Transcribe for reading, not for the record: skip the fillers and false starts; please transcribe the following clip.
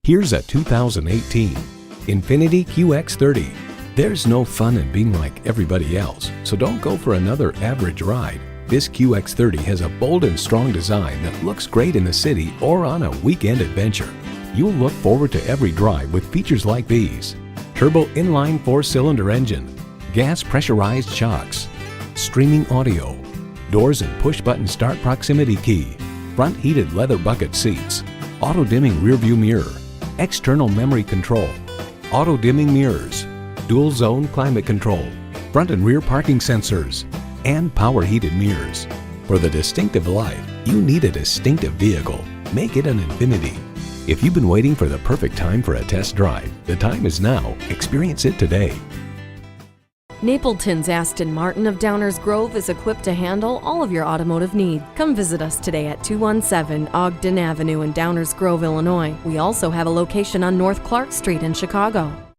Here's a 2018 INFINITI QX30. There's no fun in being like everybody else, so don't go for another average ride. This QX30 has a bold and strong design that looks great in the city or on a weekend adventure. You'll look forward to every drive with features like these: turbo inline 4-cylinder engine, gas pressurized shocks, streaming audio, doors and push-button start proximity key, front heated leather bucket seats, auto-dimming rearview mirror, external memory control, auto-dimming mirrors, dual-zone climate control, front and rear parking sensors, and power heated mirrors. For the distinctive life, you need a distinctive vehicle. Make it an Infiniti. If you've been waiting for the perfect time for a test drive, the time is now. Experience it today. Napleton Aston Martin of Downers Grove is equipped to handle all of your automotive needs. Come visit us today at 217 Ogden Avenue in Downers Grove, Illinois. We also have a location on North Clark Street in Chicago.